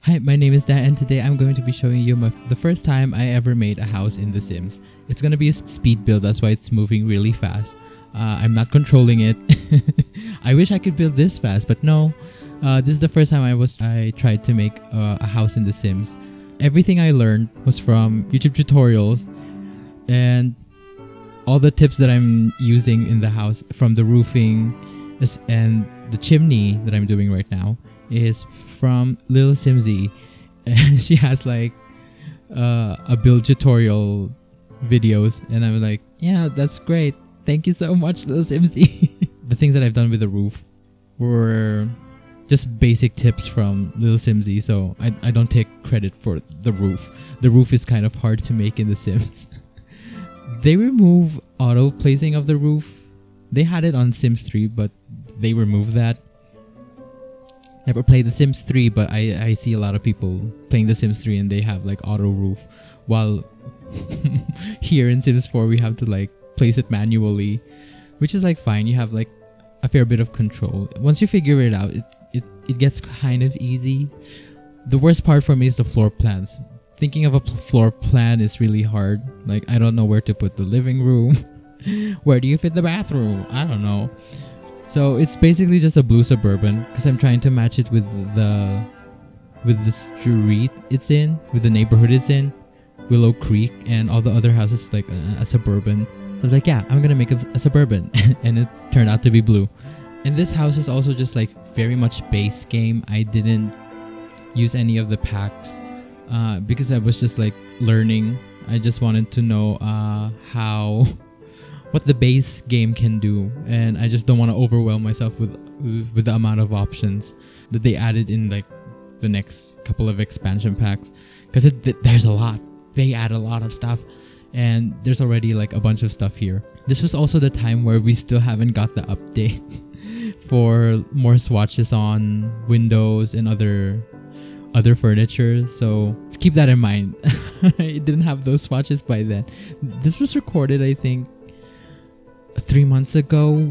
Hi, my name is Dan, and today I'm going to be showing you the first time I ever made a house in The Sims. It's gonna be a speed build, that's why it's moving really fast. I'm not controlling it. I wish I could build this fast, but no. This is the first time I tried to make a house in The Sims. Everything I learned was from YouTube tutorials, and all the tips that I'm using in the house, from the roofing and the chimney that I'm doing right now, is from Little Simsy. She has like a build tutorial videos, and I'm like, yeah, that's great. Thank you so much, Little Simsy. The things that I've done with the roof were just basic tips from Little Simsy, so I don't take credit for the roof. The roof is kind of hard to make in The Sims. They remove auto placing of the roof. They had it on Sims 3, but they removed that. Never played The Sims 3, but I see a lot of people playing The Sims 3 and they have like auto roof, while here in Sims 4 we have to like place it manually, which is like fine. You have like a fair bit of control. Once you figure it out, it gets kind of easy. The worst part for me is the floor plans. Thinking of a floor plan is really hard. Like, I don't know where to put the living room. Where do you fit the bathroom? I don't know. So it's basically just a blue Suburban, because I'm trying to match it with the street it's in, with the neighborhood it's in, Willow Creek, and all the other houses like a Suburban. So I was like, yeah, I'm gonna make a Suburban, and it turned out to be blue. And this house is also just like very much base game. I didn't use any of the packs because I was just like learning. I just wanted to know what the base game can do, and I just don't want to overwhelm myself with the amount of options that they added in like the next couple of expansion packs, because there's a lot. They add a lot of stuff, and there's already like a bunch of stuff here. This was also the time where we still haven't got the update for more swatches on windows and other furniture, so keep that in mind. I didn't have those swatches by then. This was recorded, I think, 3 months ago,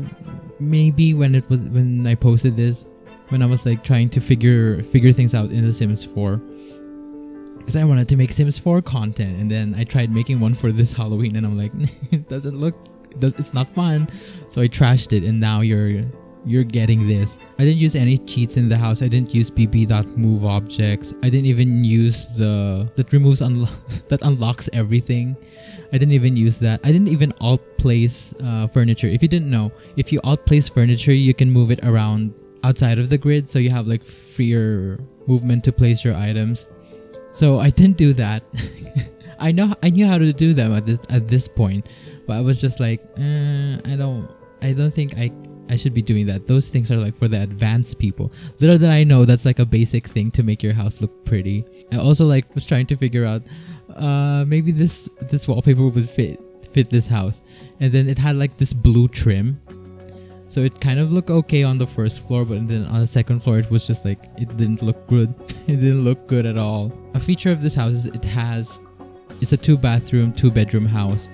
maybe, when I posted this, when I was like trying to figure things out in The Sims 4, because I wanted to make Sims 4 content, and then I tried making one for this Halloween, and I'm like, it's not fun, so I trashed it, and now you're getting this. I didn't use any cheats in the house. I didn't use bb.move objects. I didn't even use that unlocks everything. I didn't even use that. I didn't even alt place furniture. If you didn't know, if you alt place furniture, you can move it around outside of the grid, so you have like freer movement to place your items. So I didn't do that. I knew how to do them at this point, but I was just like, I don't think I should be doing that. Those things are like for the advanced people. Little did I know that's like a basic thing to make your house look pretty. I also like was trying to figure out maybe this wallpaper would fit this house, and then it had like this blue trim, so it kind of looked okay on the first floor, but then on the second floor it was just like it didn't look good. It didn't look good at all. A feature of this house is it's a 2-bathroom 2-bedroom house.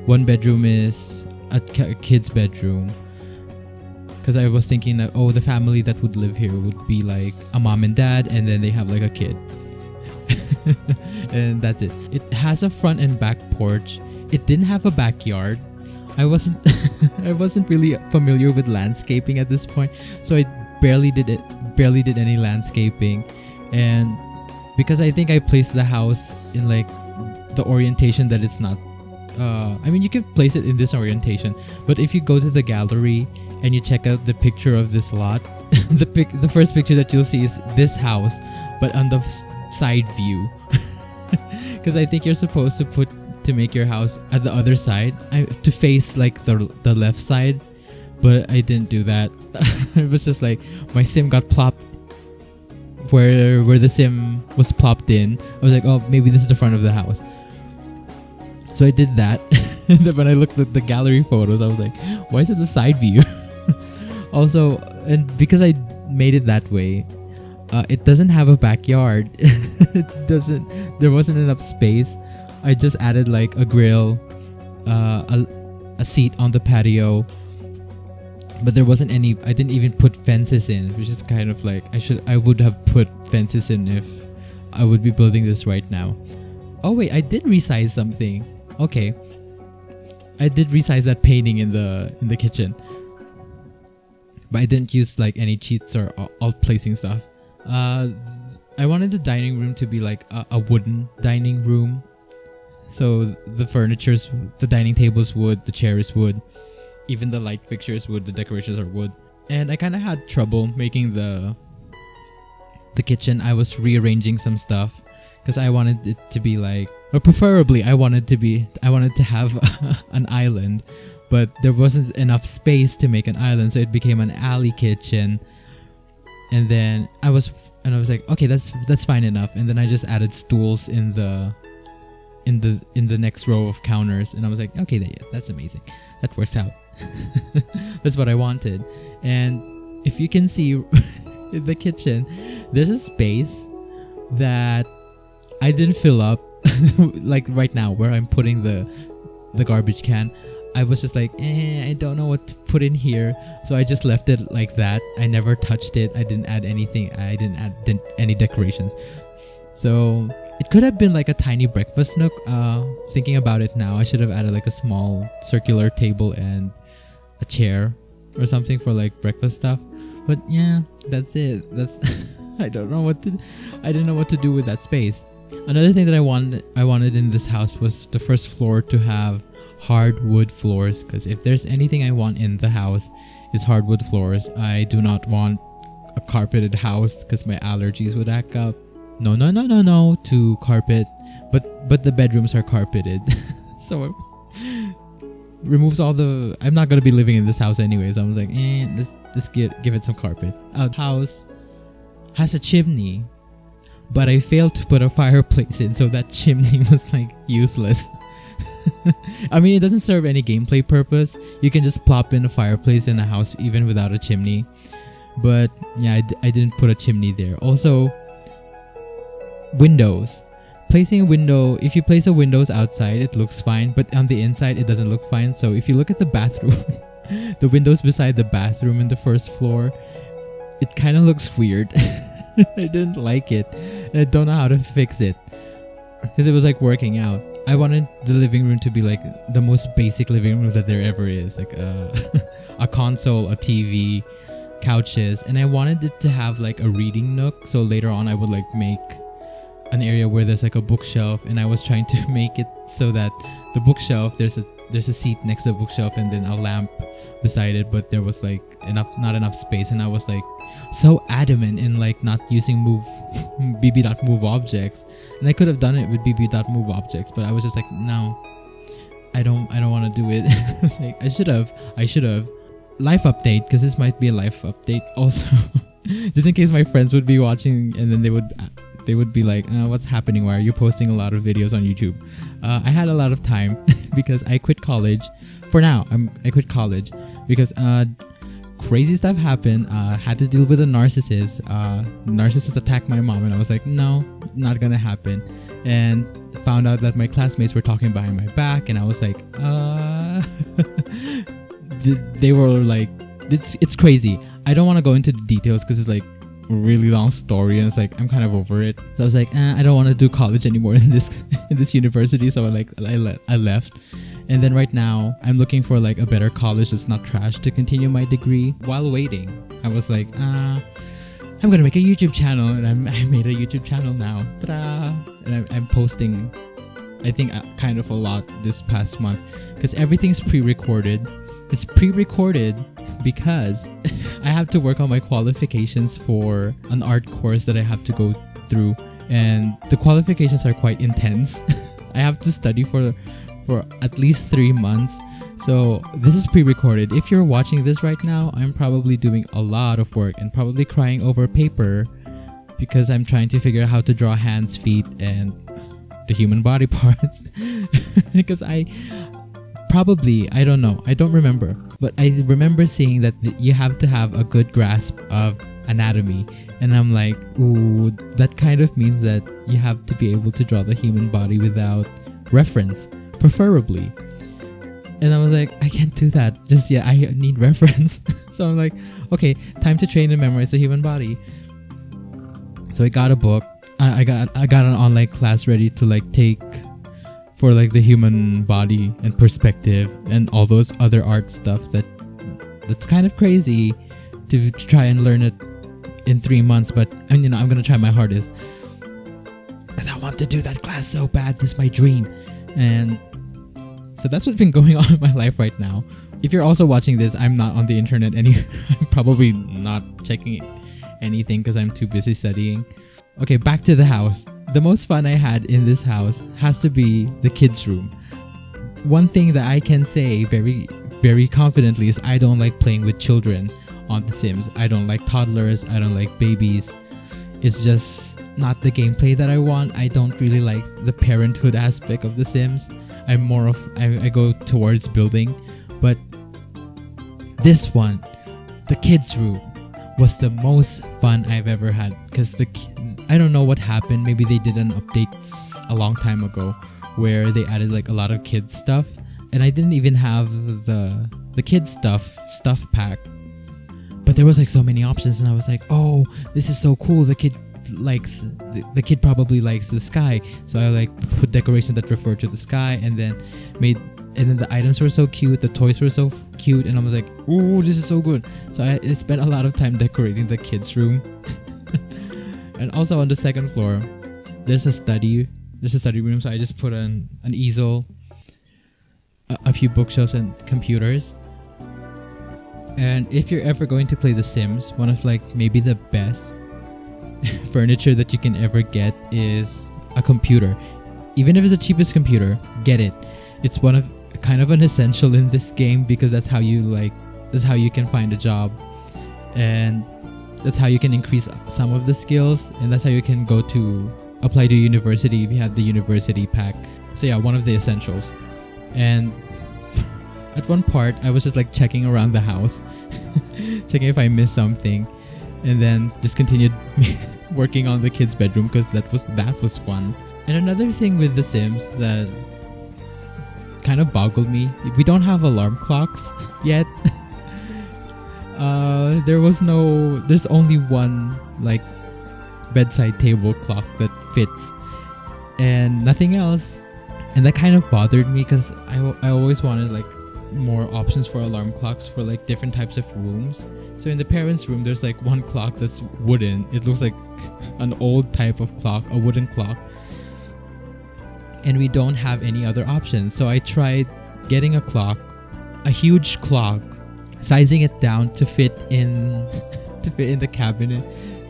One bedroom is a kid's bedroom, because I was thinking that, the family that would live here would be like a mom and dad, and then they have like a kid. And that's it. It has a front and back porch. It didn't have a backyard. I wasn't really familiar with landscaping at this point, so I barely did any landscaping. And because I think I placed the house in like the orientation that it's not, I mean, you can place it in this orientation, but if you go to the gallery and you check out the picture of this lot, the first picture that you'll see is this house, but on the side view. Because I think you're supposed to make your house at the other side, to face like the left side, but I didn't do that. It was just like my sim got plopped where the sim was plopped in. I was like, maybe this is the front of the house. So I did that. And then when I looked at the gallery photos, I was like, why is it the side view? Also, and because I made it that way, it doesn't have a backyard. There wasn't enough space. I just added like a grill, a seat on the patio, but there wasn't I didn't even put fences in, which is kind of like I would have put fences in if I would be building this right now. Oh wait, I did resize something. Okay, I did resize that painting in the kitchen, but I didn't use like any cheats or alt placing stuff. I wanted the dining room to be like a wooden dining room. So the furniture's, the dining table's wood, the chair is wood, even the light fixtures wood, the decorations are wood. And I kind of had trouble making the kitchen. I was rearranging some stuff because I wanted it to be like, or preferably I wanted to have an island, but there wasn't enough space to make an island, so it became an alley kitchen. And then I was like, okay, that's fine enough. And then I just added stools in the next row of counters, and I was like, okay, that's amazing. That works out. That's what I wanted. And if you can see in the kitchen, there's a space that I didn't fill up. Like right now where I'm putting the garbage can, I was just like, I don't know what to put in here, so I just left it like that. I never touched it. I didn't add anything. I didn't add any decorations. So it could have been like a tiny breakfast nook. Thinking about it now, I should have added like a small circular table and a chair or something for like breakfast stuff. But yeah, that's it. I didn't know what to do with that space. Another thing that I wanted in this house was the first floor to have hardwood floors, because if there's anything I want in the house, it's hardwood floors. I do not want a carpeted house because my allergies would act up. No to carpet, but the bedrooms are carpeted. So removes all the, I'm not gonna be living in this house anyway, so I was like, let's give it some carpet. Our house has a chimney, but I failed to put a fireplace in, so that chimney was like useless. I mean, it doesn't serve any gameplay purpose. You can just plop in a fireplace in a house even without a chimney. But yeah, I didn't put a chimney there. Also, windows. Placing a window, if you place a windows outside, it looks fine, but on the inside it doesn't look fine. So if you look at the bathroom, the windows beside the bathroom in the first floor, it kind of looks weird. I didn't like it. I don't know how to fix it because it was like working out. I wanted the living room to be like the most basic living room that there ever is, like a console, a TV, couches, and I wanted it to have like a reading nook. So later on I would like make an area where there's like a bookshelf, and I was trying to make it so that the bookshelf, there's a seat next to the bookshelf and then a lamp beside it, but there was like not enough space, and I was like so adamant in like not using bb.move objects, and I could have done it with bb.move objects, but I was just like, no, I don't want to do it. I was like, I should have. Life update, because this might be a life update also. Just in case my friends would be watching and then they would be like, what's happening? Why are you posting a lot of videos on YouTube? I had a lot of time because I quit college. For now, I quit college because crazy stuff happened. Had to deal with a narcissist. Narcissist attacked my mom, and I was like, no, not gonna happen. And found out that my classmates were talking behind my back, and I was like, they were like, it's crazy. I don't want to go into the details because it's like a really long story, and it's like I'm kind of over it. So I was like, I don't want to do college anymore in this university. So I left. And then right now I'm looking for like a better college that's not trash to continue my degree. While waiting, I was like, I'm gonna make a YouTube channel, and I made a YouTube channel now. Ta-da! And I'm posting, I think, kind of a lot this past month because everything's pre-recorded. It's pre-recorded because I have to work on my qualifications for an art course that I have to go through, and the qualifications are quite intense. I have to study for at least 3 months. So this is pre-recorded. If you're watching this right now, I'm probably doing a lot of work and probably crying over paper because I'm trying to figure out how to draw hands, feet, and the human body parts. Because I don't know, I don't remember, but I remember seeing that you have to have a good grasp of anatomy, and I'm like, ooh, that kind of means that you have to be able to draw the human body without reference, preferably. And I was like, I can't do that just yet, I need reference. So I'm like, okay, time to train and memorize the human body. So I got a book, I got an online class ready to like take for like the human body and perspective and all those other art stuff that's kind of crazy to try and learn it in 3 months. But I'm gonna try my hardest because I want to do that class so bad. This is my dream. And so that's what's been going on in my life right now. If you're also watching this, I'm not on the internet I'm probably not checking anything because I'm too busy studying. Okay, back to the house. The most fun I had in this house has to be the kids' room. One thing that I can say very, very confidently is I don't like playing with children on The Sims. I don't like toddlers. I don't like babies. It's just not the gameplay that I want. I don't really like the parenthood aspect of The Sims. I'm more of, I go towards building. But this one, the kids' room, was the most fun I've ever had because I don't know what happened. Maybe they did an update a long time ago where they added like a lot of kids stuff, and I didn't even have the kids stuff pack, but there was like so many options, and I was like, oh, this is so cool. The kid probably likes the sky, so I like put decorations that refer to the sky, and then the items were so cute, the toys were so cute, and I was like, ooh, this is so good. So I spent a lot of time decorating the kids' room. And also on the second floor, there's a study room, so I just put an easel, a few bookshelves, and computers. And if you're ever going to play The Sims, one of like maybe the best furniture that you can ever get is a computer. Even if it's the cheapest computer, get it. It's kind of an essential in this game because that's how you can find a job, and that's how you can increase some of the skills, and that's how you can go to apply to university if you have the university pack. So yeah, one of the essentials. And at one part I was just like checking around the house checking if I missed something, and then just continued working on the kids' bedroom because that was fun. And another thing with The Sims that kind of boggled me, we don't have alarm clocks yet. There's only one like bedside table clock that fits and nothing else, and that kind of bothered me because I always wanted like more options for alarm clocks for like different types of rooms. So in the parents' room there's like one clock that's wooden. It looks like an old type of clock, a wooden clock, and we don't have any other options. So I tried getting a huge clock, sizing it down to fit in the cabinet,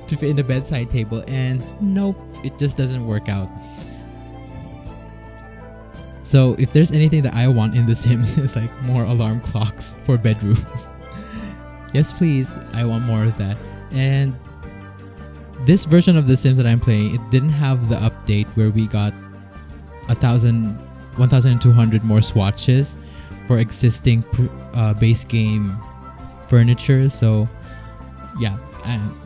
to fit in the bedside table, and nope, it just doesn't work out. So if there's anything that I want in The Sims, it's like more alarm clocks for bedrooms. Yes, please, I want more of that. And this version of The Sims that I'm playing, it didn't have the update where we got 1,200 more swatches for existing base game furniture. So yeah,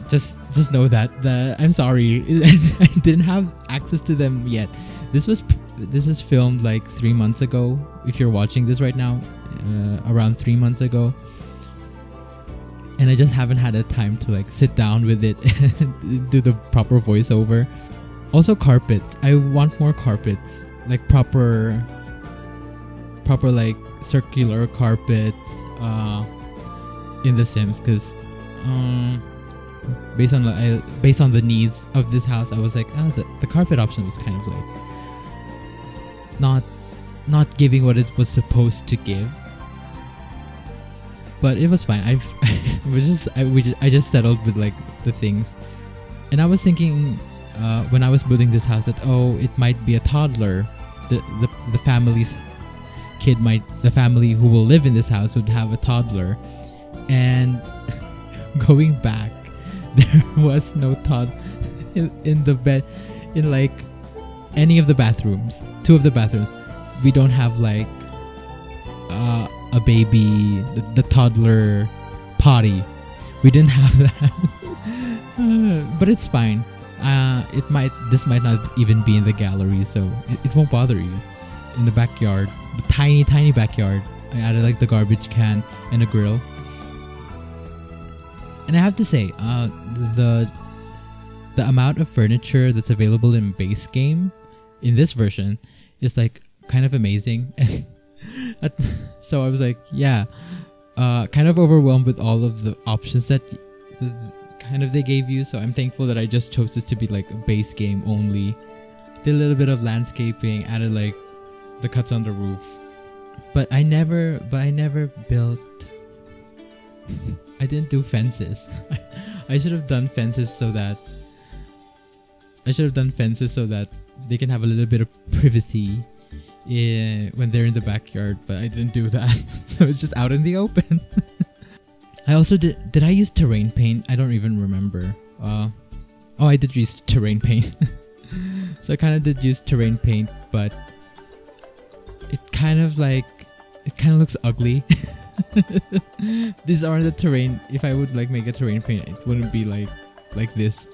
just know that I'm sorry I didn't have access to them yet. This was filmed like 3 months ago. If you're watching this right now, around 3 months ago, and I just haven't had the time to like sit down with it and do the proper voiceover. Also carpets. I want more carpets, like proper like circular carpets in The Sims, because based on the needs of this house, I was like, the carpet option was kind of like not giving what it was supposed to give, but it was fine. I just settled with like the things, and I was thinking when I was building this house that it might be a toddler. The family's kid the family who will live in this house would have a toddler, and going back, there was no toddler in the bed, in like any of the bathrooms. 2 of the bathrooms, we don't have like a baby, the toddler potty. We didn't have that. But it's fine. This might not even be in the gallery, so it won't bother you. In the backyard, the tiny backyard, I added like the garbage can and a grill. And I have to say, the amount of furniture that's available in base game in this version is like kind of amazing. And so I was like, yeah, kind of overwhelmed with all of the options that kind of they gave you. So I'm thankful that I just chose this to be like a base game only. Did a little bit of landscaping, added like the cuts on the roof, but I never built. I didn't do fences. I should have done fences so that they can have a little bit of privacy when they're in the backyard, but I didn't do that. So it's just out in the open. I also did I use terrain paint? I don't even remember. Oh, I did use terrain paint. So I kind of did use terrain paint, but it kind of looks ugly. These aren't the terrain. If I would like make a terrain paint, it wouldn't be like this.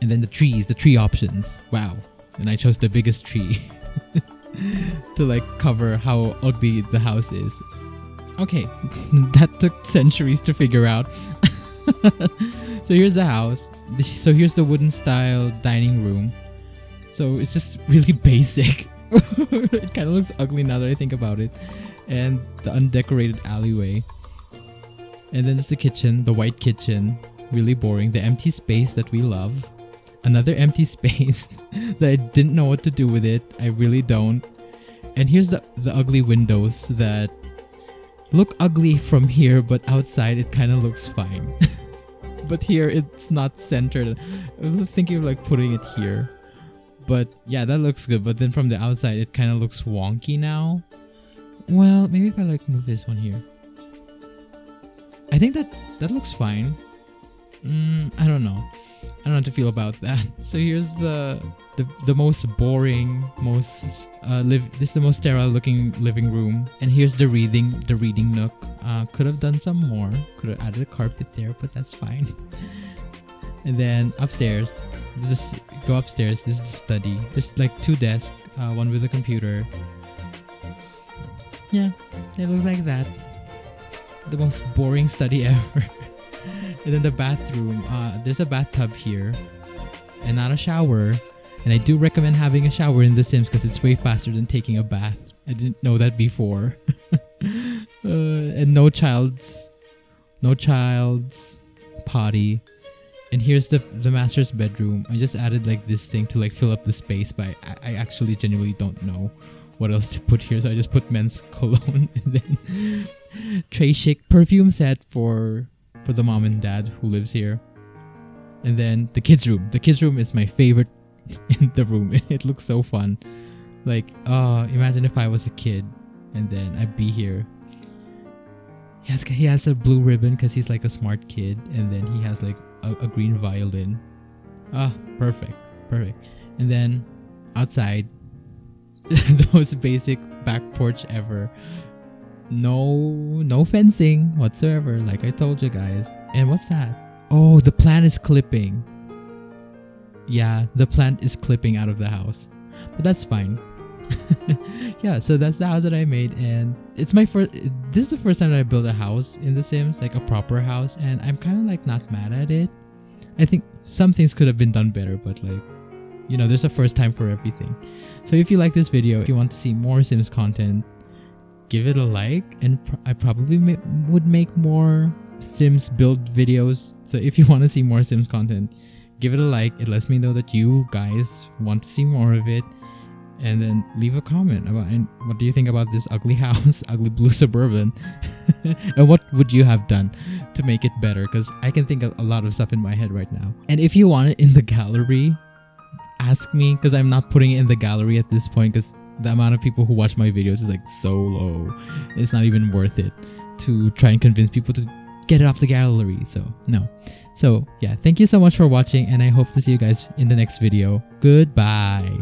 And then the tree options. Wow. And I chose the biggest tree to like cover how ugly the house is. Okay, that took centuries to figure out. So here's the house. So here's the wooden style dining room. So it's just really basic. It kind of looks ugly now that I think about it. And the undecorated alleyway. And then it's the kitchen, the white kitchen. Really boring. The empty space that we love. Another empty space that I didn't know what to do with it. I really don't. And here's the ugly windows that look ugly from here, but outside it kind of looks fine. But here it's not centered. I was thinking of like putting it here. But yeah, that looks good. But then from the outside it kind of looks wonky now. Well, maybe if I like move this one here. I think that looks fine. I don't know. I don't know how to feel about that. So here's the most boring, this is the most sterile looking living room. And here's the reading nook. Could have done some more. Could have added a carpet there, but that's fine. And then upstairs, go upstairs. This is the study. There's like 2 desks, one with a computer. Yeah, it looks like that. The most boring study ever. And then the bathroom, there's a bathtub here and not a shower. And I do recommend having a shower in The Sims because it's way faster than taking a bath. I didn't know that before. And no child's potty. And here's the master's bedroom. I just added like this thing to like fill up the space, but I actually genuinely don't know what else to put here. So I just put men's cologne and then Trey Chic perfume set for the mom and dad who lives here. And then the kids room. The kids room is my favorite in the room. It looks so fun. Like, imagine if I was a kid and then I'd be here. He has a blue ribbon because he's like a smart kid, and then he has like a green violin. Perfect. And then outside, the most basic back porch ever. No fencing whatsoever, like I told you guys. And what's that? Oh, the plant is clipping. Yeah, the plant is clipping out of the house, but that's fine. Yeah, so that's the house that I made, and it's my first. This is the first time that I built a house in The Sims, like a proper house, and I'm kind of like not mad at it. I think some things could have been done better, but like, you know, there's a first time for everything. So if you like this video, if you want to see more Sims content, give it a like, and I probably would make more Sims build videos. So if you want to see more Sims content, give it a like. It lets me know that you guys want to see more of it. And then leave a comment about what do you think about this ugly house, ugly blue suburban, and what would you have done to make it better? Because I can think of a lot of stuff in my head right now. And if you want it in the gallery, ask me, because I'm not putting it in the gallery at this point because the amount of people who watch my videos is like so low. It's not even worth it to try and convince people to get it off the gallery. So no. So yeah, thank you so much for watching, and I hope to see you guys in the next video. Goodbye.